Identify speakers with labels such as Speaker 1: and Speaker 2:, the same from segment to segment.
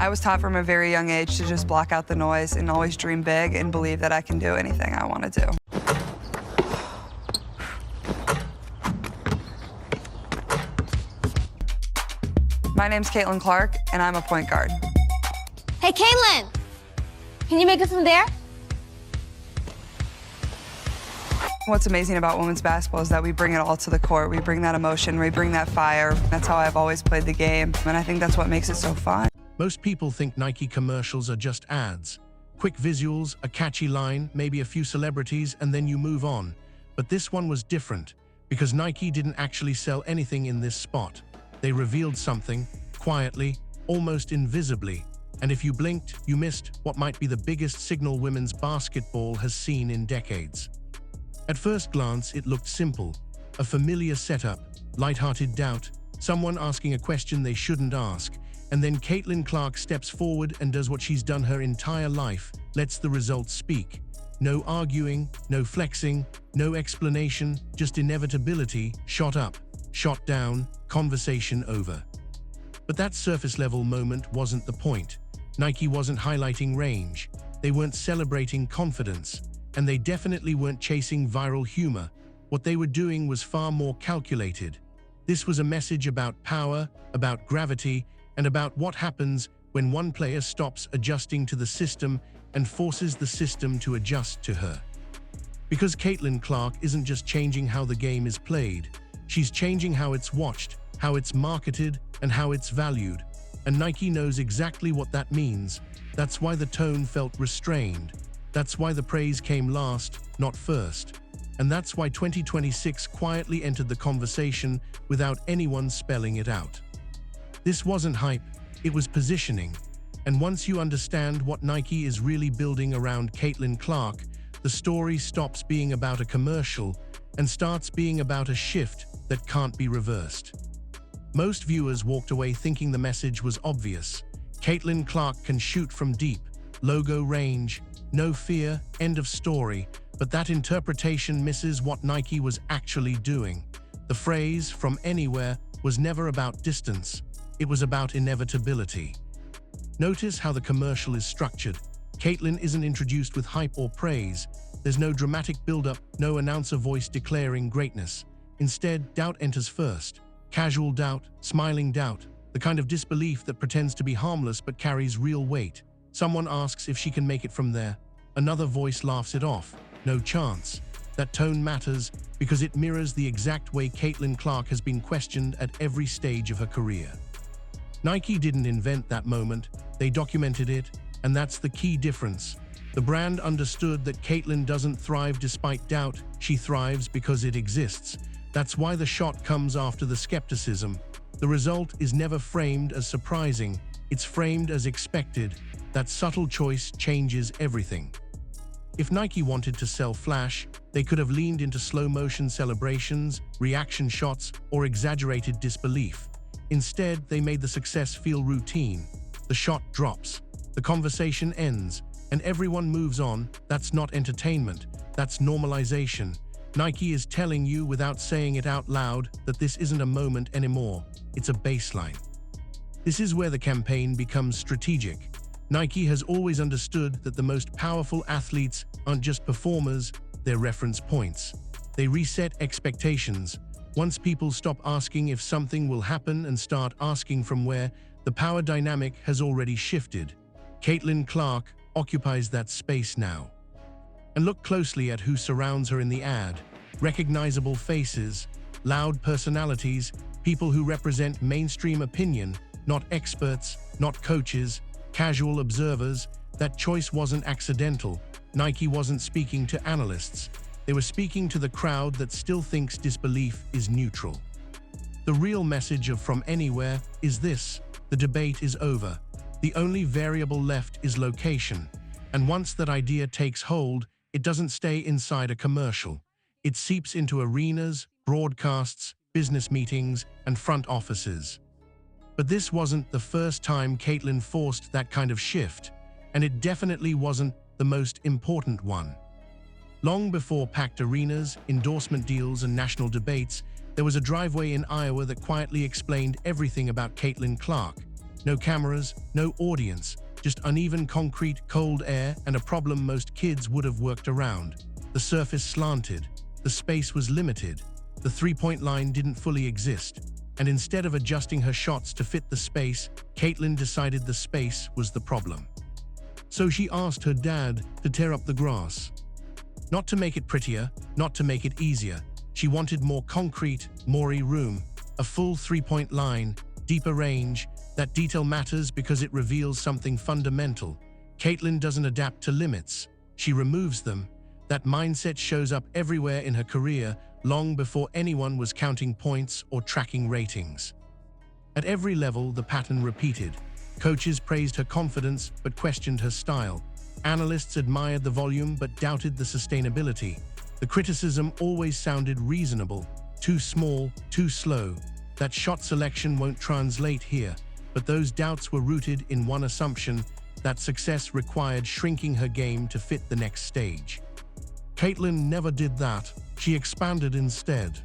Speaker 1: I was taught from a very young age to just block out the noise and always dream big and believe that I can do anything I want to do. My name's Caitlin Clark, and I'm a point guard.
Speaker 2: Hey, Caitlin! Can you make it from there?
Speaker 1: What's amazing about women's basketball is that we bring it all to the court. We bring that emotion, we bring that fire. That's how I've always played the game, and I think that's what makes it so fun.
Speaker 3: Most people think Nike commercials are just ads. Quick visuals, a catchy line, maybe a few celebrities, and then you move on. But this one was different, because Nike didn't actually sell anything in this spot. They revealed something, quietly, almost invisibly, and if you blinked, you missed what might be the biggest signal women's basketball has seen in decades. At first glance, it looked simple. A familiar setup, light-hearted doubt, someone asking a question they shouldn't ask, and then Caitlin Clark steps forward and does what she's done her entire life, lets the results speak. No arguing, no flexing, no explanation, just inevitability, shot up, shot down, conversation over. But that surface-level moment wasn't the point. Nike wasn't highlighting range. They weren't celebrating confidence. And they definitely weren't chasing viral humor. What they were doing was far more calculated. This was a message about power, about gravity, and about what happens when one player stops adjusting to the system and forces the system to adjust to her. Because Caitlin Clark isn't just changing how the game is played, she's changing how it's watched, how it's marketed, and how it's valued. And Nike knows exactly what that means. That's why the tone felt restrained. That's why the praise came last, not first. And that's why 2026 quietly entered the conversation without anyone spelling it out. This wasn't hype, it was positioning. And once you understand what Nike is really building around Caitlin Clark, the story stops being about a commercial and starts being about a shift that can't be reversed. Most viewers walked away thinking the message was obvious. Caitlin Clark can shoot from deep, logo range, no fear, end of story, but that interpretation misses what Nike was actually doing. The phrase, "from anywhere," was never about distance. It was about inevitability. Notice how the commercial is structured. Caitlin isn't introduced with hype or praise. There's no dramatic build-up, no announcer voice declaring greatness. Instead, doubt enters first. Casual doubt, smiling doubt, the kind of disbelief that pretends to be harmless but carries real weight. Someone asks if she can make it from there. Another voice laughs it off. No chance. That tone matters because it mirrors the exact way Caitlin Clark has been questioned at every stage of her career. Nike didn't invent that moment, they documented it, and that's the key difference. The brand understood that Caitlin doesn't thrive despite doubt, she thrives because it exists. That's why the shot comes after the skepticism. The result is never framed as surprising, it's framed as expected. That subtle choice changes everything. If Nike wanted to sell flash, they could have leaned into slow-motion celebrations, reaction shots, or exaggerated disbelief. Instead, they made the success feel routine. The shot drops, the conversation ends, and everyone moves on. That's not entertainment, that's normalization. Nike is telling you without saying it out loud that this isn't a moment anymore, it's a baseline. This is where the campaign becomes strategic. Nike has always understood that the most powerful athletes aren't just performers, they're reference points. They reset expectations. Once people stop asking if something will happen and start asking from where, the power dynamic has already shifted. Caitlin Clark occupies that space now. And look closely at who surrounds her in the ad. Recognizable faces, loud personalities, people who represent mainstream opinion, not experts, not coaches, casual observers. That choice wasn't accidental. Nike wasn't speaking to analysts. They were speaking to the crowd that still thinks disbelief is neutral. The real message of From Anywhere is this: the debate is over. The only variable left is location. And once that idea takes hold, it doesn't stay inside a commercial. It seeps into arenas, broadcasts, business meetings, and front offices. But this wasn't the first time Caitlin forced that kind of shift, and it definitely wasn't the most important one. Long before packed arenas, endorsement deals, and national debates, there was a driveway in Iowa that quietly explained everything about Caitlin Clark. No cameras, no audience, just uneven concrete, cold air, and a problem most kids would have worked around. The surface slanted. The space was limited. The three-point line didn't fully exist. And instead of adjusting her shots to fit the space, Caitlin decided the space was the problem. So she asked her dad to tear up the grass. Not to make it prettier, not to make it easier. She wanted more concrete, more room, a full three-point line, deeper range. That detail matters because it reveals something fundamental. Caitlin doesn't adapt to limits. She removes them. That mindset shows up everywhere in her career, long before anyone was counting points or tracking ratings. At every level, the pattern repeated. Coaches praised her confidence but questioned her style. Analysts admired the volume but doubted the sustainability. The criticism always sounded reasonable. Too small, too slow. That shot selection won't translate here. But those doubts were rooted in one assumption, that success required shrinking her game to fit the next stage. Caitlin never did that. She expanded instead.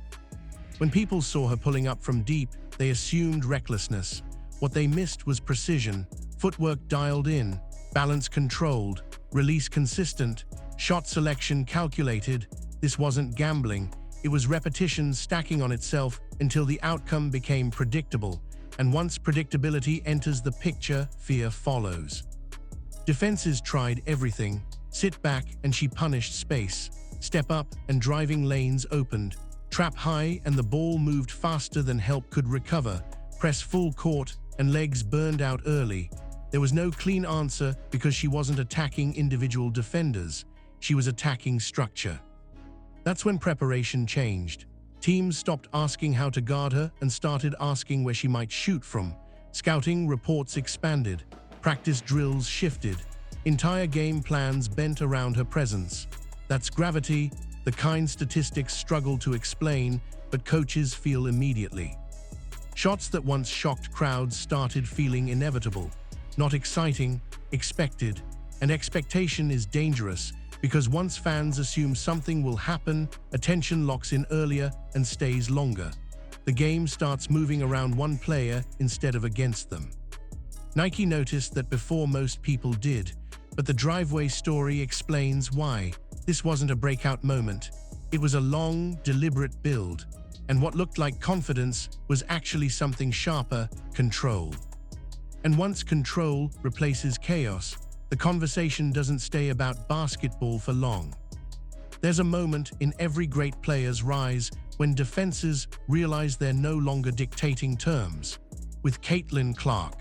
Speaker 3: When people saw her pulling up from deep, they assumed recklessness. What they missed was precision, footwork dialed in, balance controlled, release consistent, shot selection calculated. This wasn't gambling. It was repetition stacking on itself until the outcome became predictable. And once predictability enters the picture, fear follows. Defenses tried everything. Sit back and she punished space. Step up and driving lanes opened. Trap high and the ball moved faster than help could recover. Press full court and legs burned out early. There was no clean answer because she wasn't attacking individual defenders. She was attacking structure. That's when preparation changed. Teams stopped asking how to guard her and started asking where she might shoot from. Scouting reports expanded. Practice drills shifted. Entire game plans bent around her presence. That's gravity, the kind statistics struggle to explain, but coaches feel immediately. Shots that once shocked crowds started feeling inevitable. Not exciting, expected. And expectation is dangerous, because once fans assume something will happen, attention locks in earlier and stays longer. The game starts moving around one player instead of against them. Nike noticed that before most people did, but the driveway story explains why. This wasn't a breakout moment. It was a long, deliberate build. And what looked like confidence was actually something sharper: control. And once control replaces chaos, the conversation doesn't stay about basketball for long. There's a moment in every great player's rise when defenses realize they're no longer dictating terms. With Caitlin Clark,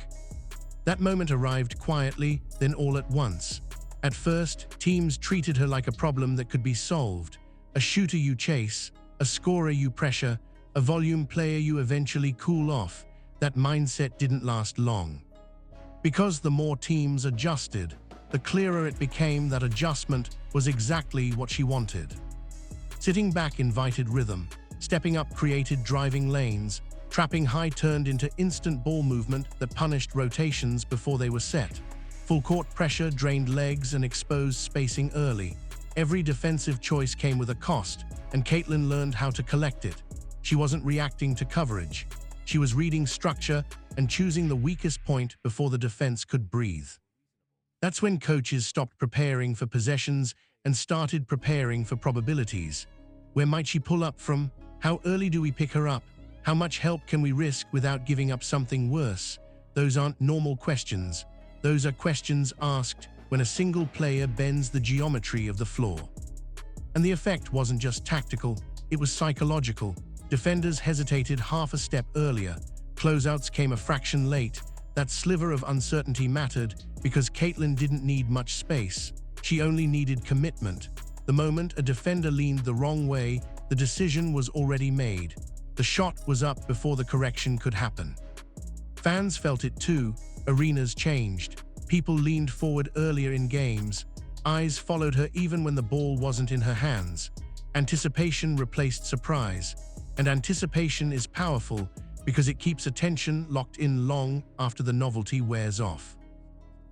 Speaker 3: that moment arrived quietly, then all at once. At first, teams treated her like a problem that could be solved. A shooter you chase, a scorer you pressure, a volume player you eventually cool off. That mindset didn't last long. Because the more teams adjusted, the clearer it became that adjustment was exactly what she wanted. Sitting back invited rhythm. Stepping up created driving lanes. Trapping high turned into instant ball movement that punished rotations before they were set. Full court pressure drained legs and exposed spacing early. Every defensive choice came with a cost, and Caitlin learned how to collect it. She wasn't reacting to coverage. She was reading structure and choosing the weakest point before the defense could breathe. That's when coaches stopped preparing for possessions and started preparing for probabilities. Where might she pull up from? How early do we pick her up? How much help can we risk without giving up something worse? Those aren't normal questions. Those are questions asked when a single player bends the geometry of the floor. And the effect wasn't just tactical, it was psychological. Defenders hesitated half a step earlier. Closeouts came a fraction late. That sliver of uncertainty mattered because Caitlin didn't need much space. She only needed commitment. The moment a defender leaned the wrong way, the decision was already made. The shot was up before the correction could happen. Fans felt it too. Arenas changed. People leaned forward earlier in games. Eyes followed her even when the ball wasn't in her hands. Anticipation replaced surprise. And anticipation is powerful because it keeps attention locked in long after the novelty wears off.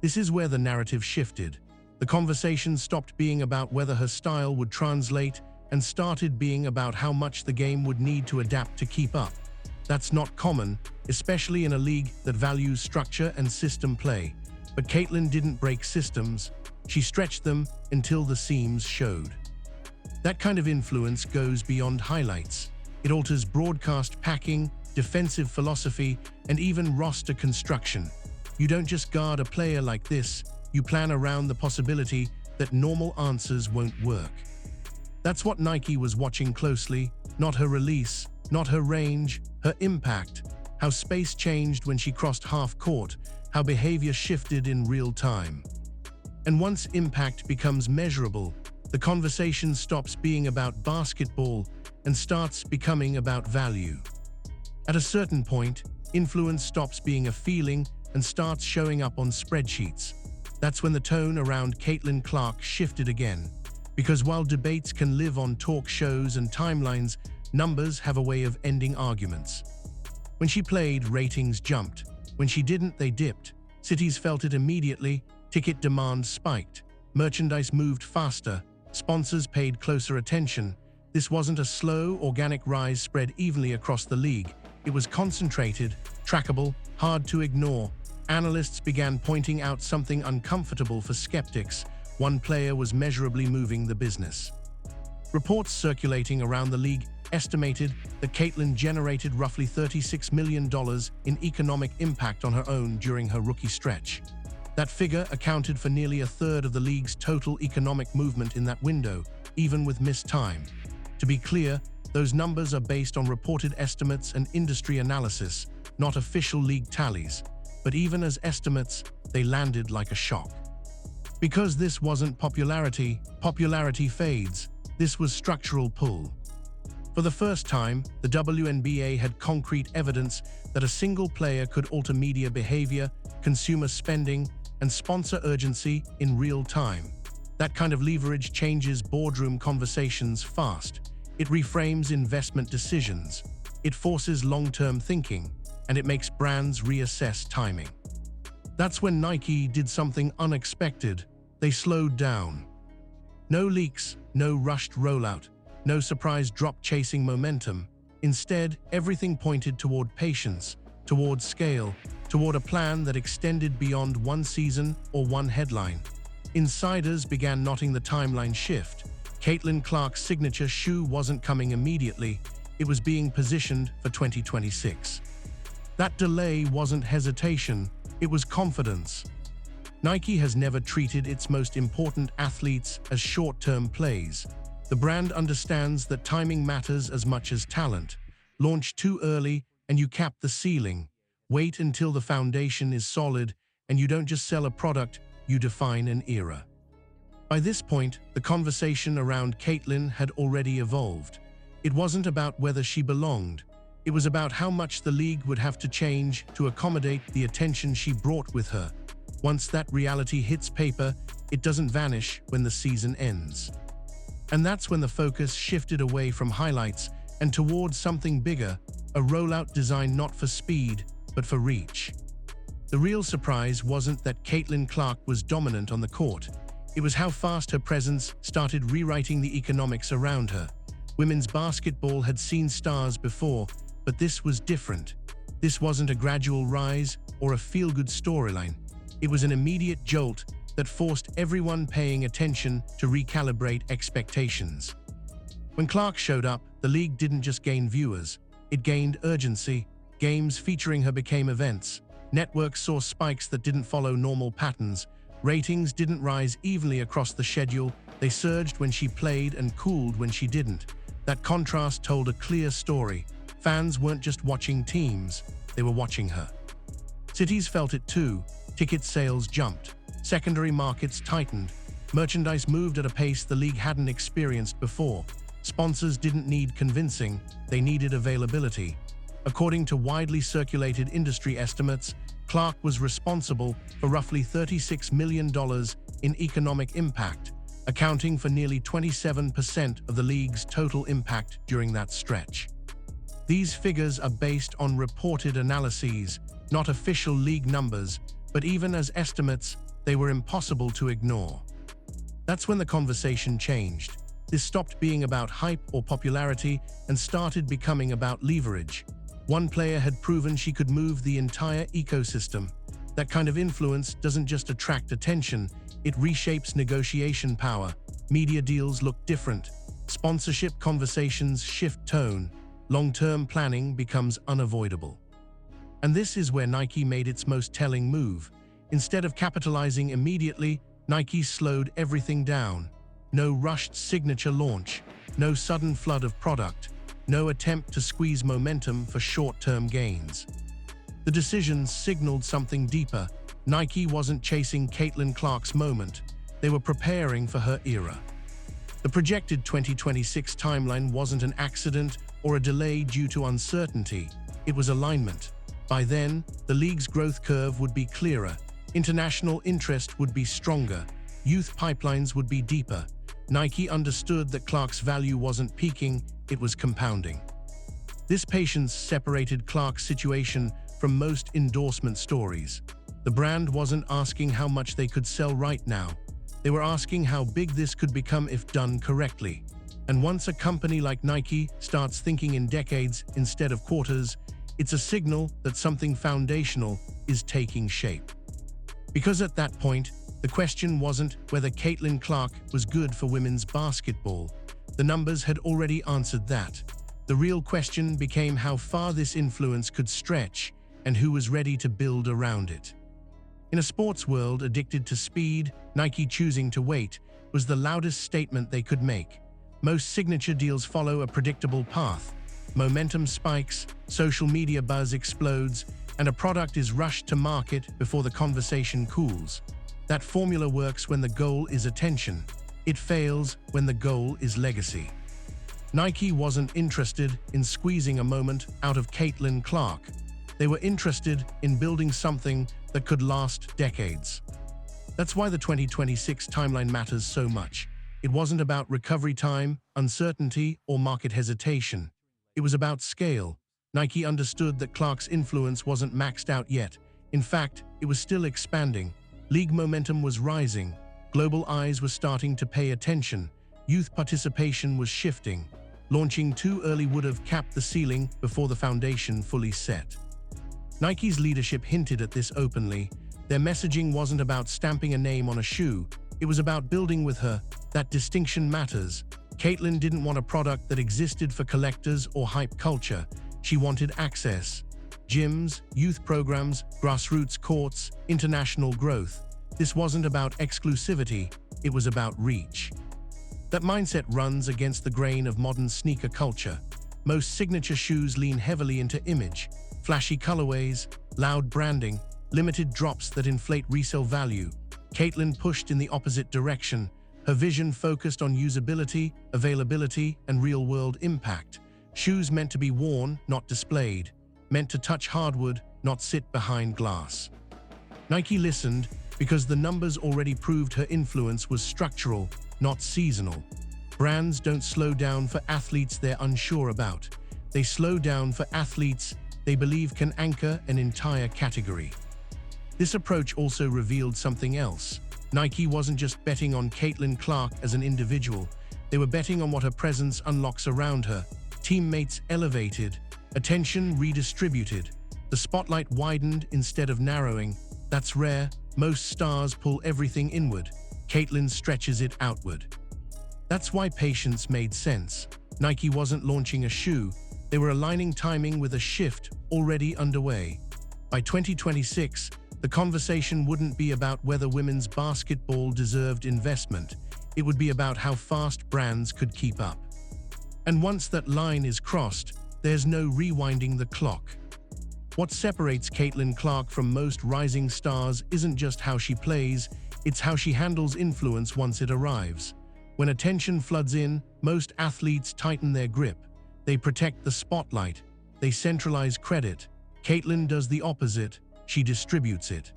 Speaker 3: This is where the narrative shifted. The conversation stopped being about whether her style would translate and started being about how much the game would need to adapt to keep up. That's not common, especially in a league that values structure and system play. But Caitlin didn't break systems, she stretched them until the seams showed. That kind of influence goes beyond highlights. It alters broadcast packing, defensive philosophy, and even roster construction. You don't just guard a player like this, you plan around the possibility that normal answers won't work. That's what Nike was watching closely, not her release, not her range, her impact, how space changed when she crossed half court, how behavior shifted in real time. And once impact becomes measurable, the conversation stops being about basketball and starts becoming about value. At a certain point, influence stops being a feeling and starts showing up on spreadsheets. That's when the tone around Caitlin Clark shifted again. Because while debates can live on talk shows and timelines, numbers have a way of ending arguments. When she played, ratings jumped. When she didn't, they dipped. Cities felt it immediately, ticket demand spiked. Merchandise moved faster, sponsors paid closer attention. This wasn't a slow, organic rise spread evenly across the league. It was concentrated, trackable, hard to ignore. Analysts began pointing out something uncomfortable for skeptics. One player was measurably moving the business. Reports circulating around the league estimated that Caitlin generated roughly $36 million in economic impact on her own during her rookie stretch. That figure accounted for nearly a third of the league's total economic movement in that window, even with missed time. To be clear, those numbers are based on reported estimates and industry analysis, not official league tallies. But even as estimates, they landed like a shock. Because this wasn't popularity fades. This was structural pull. For the first time, the WNBA had concrete evidence that a single player could alter media behavior, consumer spending, and sponsor urgency in real time. That kind of leverage changes boardroom conversations fast. It reframes investment decisions. It forces long-term thinking, and it makes brands reassess timing. That's when Nike did something unexpected. They slowed down. No leaks, no rushed rollout, no surprise drop chasing momentum. Instead, everything pointed toward patience, toward scale, toward a plan that extended beyond one season or one headline. Insiders began noting the timeline shift. Caitlin Clark's signature shoe wasn't coming immediately. It was being positioned for 2026. That delay wasn't hesitation, it was confidence. Nike has never treated its most important athletes as short-term plays. The brand understands that timing matters as much as talent. Launch too early and you cap the ceiling. Wait until the foundation is solid and you don't just sell a product, you define an era. By this point, the conversation around Caitlin had already evolved. It wasn't about whether she belonged. It was about how much the league would have to change to accommodate the attention she brought with her. Once that reality hits paper, it doesn't vanish when the season ends. And that's when the focus shifted away from highlights and towards something bigger, a rollout designed not for speed, but for reach. The real surprise wasn't that Caitlin Clark was dominant on the court. It was how fast her presence started rewriting the economics around her. Women's basketball had seen stars before, but this was different. This wasn't a gradual rise or a feel-good storyline. It was an immediate jolt that forced everyone paying attention to recalibrate expectations. When Clark showed up, the league didn't just gain viewers, it gained urgency. Games featuring her became events. Networks saw spikes that didn't follow normal patterns. Ratings didn't rise evenly across the schedule, they surged when she played and cooled when she didn't. That contrast told a clear story. Fans weren't just watching teams, they were watching her. Cities felt it too. Ticket sales jumped. Secondary markets tightened. Merchandise moved at a pace the league hadn't experienced before. Sponsors didn't need convincing, they needed availability. According to widely circulated industry estimates, Clark was responsible for roughly $36 million in economic impact, accounting for nearly 27% of the league's total impact during that stretch. These figures are based on reported analyses, not official league numbers, but even as estimates, they were impossible to ignore. That's when the conversation changed. This stopped being about hype or popularity and started becoming about leverage. One player had proven she could move the entire ecosystem. That kind of influence doesn't just attract attention, it reshapes negotiation power. Media deals look different. Sponsorship conversations shift tone. Long-term planning becomes unavoidable. And this is where Nike made its most telling move. Instead of capitalizing immediately, Nike slowed everything down. No rushed signature launch, no sudden flood of product, no attempt to squeeze momentum for short-term gains. The decisions signaled something deeper. Nike wasn't chasing Caitlin Clark's moment. They were preparing for her era. The projected 2026 timeline wasn't an accident or a delay due to uncertainty. It was alignment. By then, the league's growth curve would be clearer. International interest would be stronger. Youth pipelines would be deeper. Nike understood that Clark's value wasn't peaking, it was compounding. This patience separated Clark's situation from most endorsement stories. The brand wasn't asking how much they could sell right now. They were asking how big this could become if done correctly. And once a company like Nike starts thinking in decades instead of quarters, it's a signal that something foundational is taking shape. Because at that point, the question wasn't whether Caitlin Clark was good for women's basketball. The numbers had already answered that. The real question became how far this influence could stretch and who was ready to build around it. In a sports world addicted to speed, Nike choosing to wait was the loudest statement they could make. Most signature deals follow a predictable path. Momentum spikes, social media buzz explodes, and a product is rushed to market before the conversation cools. That formula works when the goal is attention. It fails when the goal is legacy. Nike wasn't interested in squeezing a moment out of Caitlin Clark. They were interested in building something that could last decades. That's why the 2026 timeline matters so much. It wasn't about recovery time, uncertainty, or market hesitation. It was about scale. Nike understood that Clark's influence wasn't maxed out yet. In fact, it was still expanding. League momentum was rising. Global eyes were starting to pay attention. Youth participation was shifting. Launching too early would have capped the ceiling before the foundation fully set. Nike's leadership hinted at this openly. Their messaging wasn't about stamping a name on a shoe. It was about building with her. That distinction matters. Caitlin didn't want a product that existed for collectors or hype culture. She wanted access. Gyms, youth programs, grassroots courts, international growth. This wasn't about exclusivity, it was about reach. That mindset runs against the grain of modern sneaker culture. Most signature shoes lean heavily into image, flashy colorways, loud branding, limited drops that inflate resale value. Caitlin pushed in the opposite direction. Her vision focused on usability, availability, and real-world impact. Shoes meant to be worn, not displayed. Meant to touch hardwood, not sit behind glass. Nike listened because the numbers already proved her influence was structural, not seasonal. Brands don't slow down for athletes they're unsure about. They slow down for athletes they believe can anchor an entire category. This approach also revealed something else. Nike wasn't just betting on Caitlin Clark as an individual. They were betting on what her presence unlocks around her. Teammates elevated, attention redistributed. The spotlight widened instead of narrowing. That's rare. Most stars pull everything inward. Caitlin stretches it outward. That's why patience made sense. Nike wasn't launching a shoe. They were aligning timing with a shift already underway. By 2026, the conversation wouldn't be about whether women's basketball deserved investment. It would be about how fast brands could keep up. And once that line is crossed, there's no rewinding the clock. What separates Caitlin Clark from most rising stars isn't just how she plays, it's how she handles influence once it arrives. When attention floods in, most athletes tighten their grip. They protect the spotlight. They centralize credit. Caitlin does the opposite. She distributes it.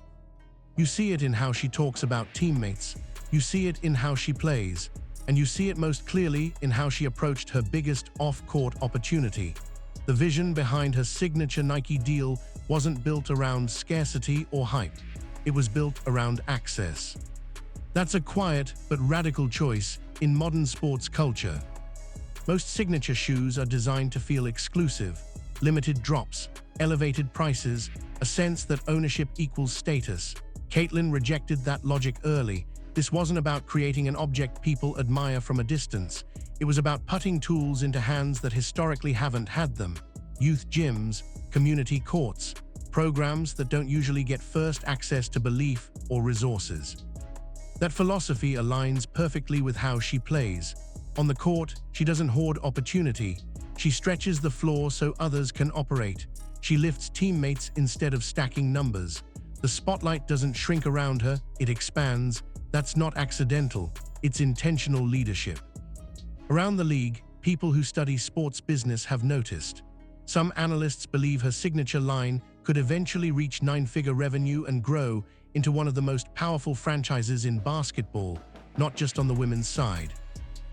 Speaker 3: You see it in how she talks about teammates. You see it in how she plays. And you see it most clearly in how she approached her biggest off-court opportunity. The vision behind her signature Nike deal wasn't built around scarcity or hype. It was built around access. That's a quiet but radical choice in modern sports culture. Most signature shoes are designed to feel exclusive, limited drops, elevated prices, a sense that ownership equals status. Caitlyn rejected that logic early. This wasn't about creating an object people admire from a distance. It was about putting tools into hands that historically haven't had them. Youth gyms, community courts, programs that don't usually get first access to belief or resources. That philosophy aligns perfectly with how she plays. On the court, she doesn't hoard opportunity. She stretches the floor so others can operate. She lifts teammates instead of stacking numbers. The spotlight doesn't shrink around her, it expands. That's not accidental, it's intentional leadership. Around the league, people who study sports business have noticed. Some analysts believe her signature line could eventually reach nine-figure revenue and grow into one of the most powerful franchises in basketball, not just on the women's side.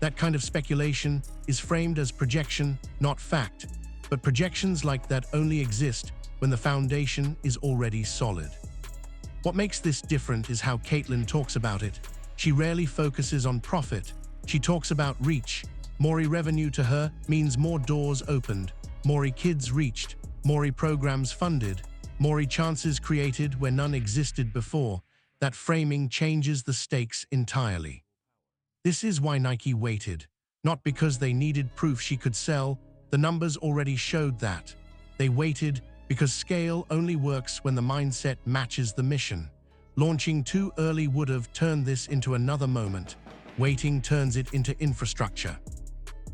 Speaker 3: That kind of speculation is framed as projection, not fact, but projections like that only exist when the foundation is already solid. What makes this different is how Caitlyn talks about it. She rarely focuses on profit. She talks about reach. More revenue to her means more doors opened, more kids reached, more programs funded, more chances created where none existed before. That framing changes the stakes entirely. This is why Nike waited. Not because they needed proof she could sell, the numbers already showed that. They waited because scale only works when the mindset matches the mission. Launching too early would have turned this into another moment. Waiting turns it into infrastructure.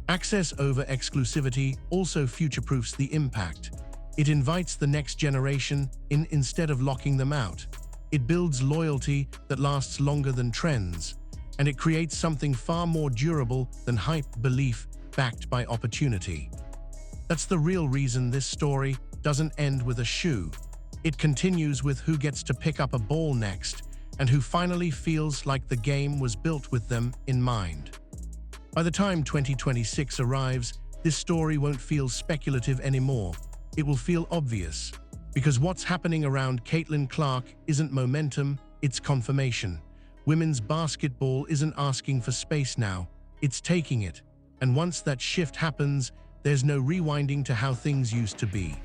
Speaker 3: Access over exclusivity also future-proofs the impact. It invites the next generation in instead of locking them out. It builds loyalty that lasts longer than trends. And it creates something far more durable than hype belief backed by opportunity. That's the real reason this story doesn't end with a shoe. It continues with who gets to pick up a ball next and who finally feels like the game was built with them in mind. By the time 2026 arrives, this story won't feel speculative anymore. It will feel obvious, because what's happening around Caitlyn Clark isn't momentum, it's confirmation. Women's basketball isn't asking for space now, it's taking it. And once that shift happens, there's no rewinding to how things used to be.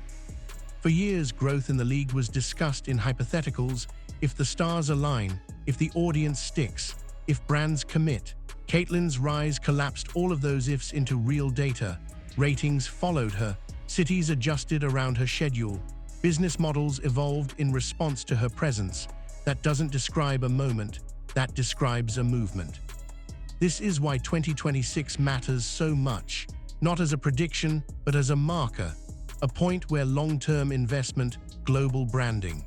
Speaker 3: For years, growth in the league was discussed in hypotheticals: if the stars align, if the audience sticks, if brands commit. Caitlyn's rise collapsed all of those ifs into real data. Ratings followed her, cities adjusted around her schedule, business models evolved in response to her presence. That doesn't describe a moment, that describes a movement. This is why 2026 matters so much, not as a prediction, but as a marker, a point where long-term investment, global branding,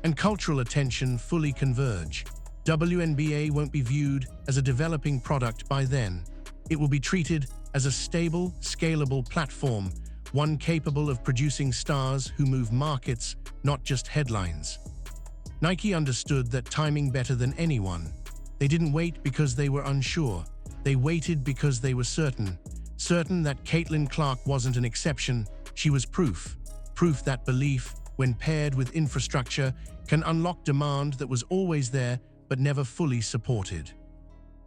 Speaker 3: and cultural attention fully converge. WNBA won't be viewed as a developing product by then. It will be treated as a stable, scalable platform, one capable of producing stars who move markets, not just headlines. Nike understood that timing better than anyone. They didn't wait because they were unsure. They waited because they were certain. Certain that Caitlyn Clark wasn't an exception, she was proof. Proof that belief, when paired with infrastructure, can unlock demand that was always there but never fully supported.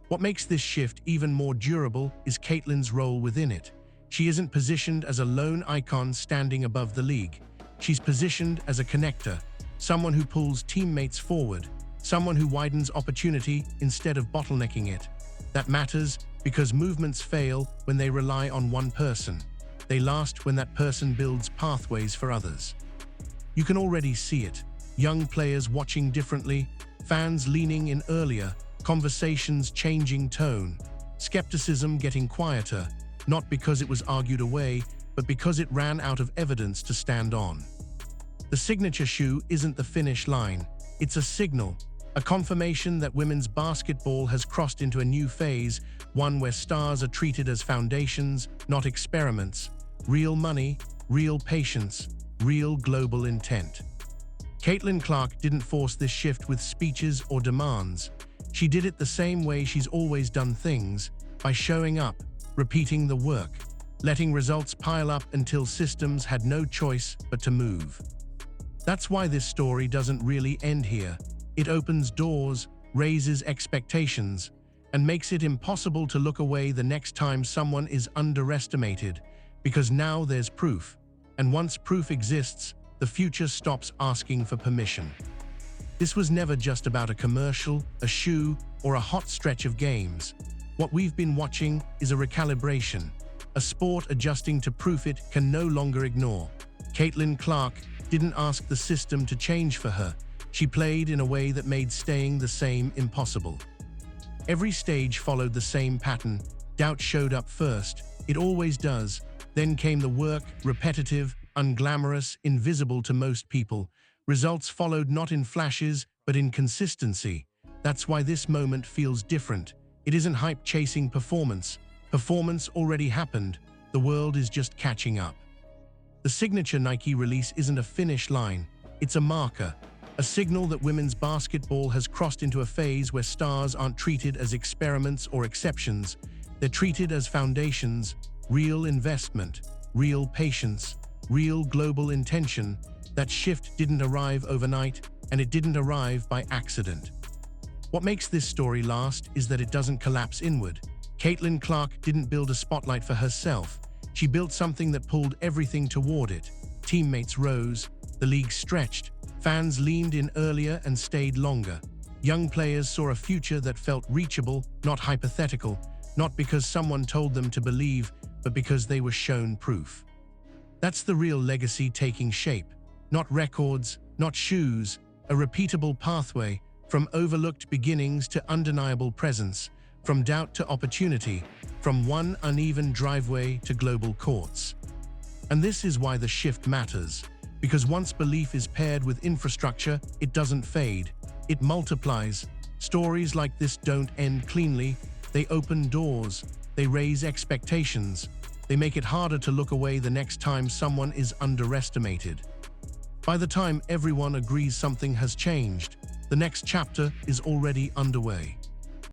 Speaker 3: What makes this shift even more durable is Caitlyn's role within it. She isn't positioned as a lone icon standing above the league. She's positioned as a connector, someone who pulls teammates forward, someone who widens opportunity instead of bottlenecking it. That matters because movements fail when they rely on one person. They last when that person builds pathways for others. You can already see it. Young players watching differently, fans leaning in earlier, conversations changing tone, skepticism getting quieter, not because it was argued away, but because it ran out of evidence to stand on. The signature shoe isn't the finish line, it's a signal, a confirmation that women's basketball has crossed into a new phase, one where stars are treated as foundations, not experiments. Real money, real patience, real global intent. Caitlyn Clark didn't force this shift with speeches or demands. She did it the same way she's always done things, by showing up, repeating the work, letting results pile up until systems had no choice but to move. That's why this story doesn't really end here. It opens doors, raises expectations, and makes it impossible to look away the next time someone is underestimated, because now there's proof. And once proof exists, the future stops asking for permission. This was never just about a commercial, a shoe, or a hot stretch of games. What we've been watching is a recalibration, a sport adjusting to proof it can no longer ignore. Caitlin Clark didn't ask the system to change for her. She played in a way that made staying the same impossible. Every stage followed the same pattern. Doubt showed up first. It always does. Then came the work, repetitive, unglamorous, invisible to most people. Results followed not in flashes, but in consistency. That's why this moment feels different. It isn't hype chasing performance. Performance already happened. The world is just catching up. The signature Nike release isn't a finish line. It's a marker, a signal that women's basketball has crossed into a phase where stars aren't treated as experiments or exceptions. They're treated as foundations, real investment, real patience, real global intention. That shift didn't arrive overnight, and it didn't arrive by accident. What makes this story last is that it doesn't collapse inward. Caitlin Clark didn't build a spotlight for herself. She built something that pulled everything toward it. Teammates rose, the league stretched, fans leaned in earlier and stayed longer. Young players saw a future that felt reachable, not hypothetical, not because someone told them to believe, but because they were shown proof. That's the real legacy taking shape. Not records, not shoes, a repeatable pathway, from overlooked beginnings to undeniable presence, from doubt to opportunity, from one uneven driveway to global courts. And this is why the shift matters, because once belief is paired with infrastructure, it doesn't fade, it multiplies. Stories like this don't end cleanly, they open doors, they raise expectations, they make it harder to look away the next time someone is underestimated. By the time everyone agrees something has changed, the next chapter is already underway.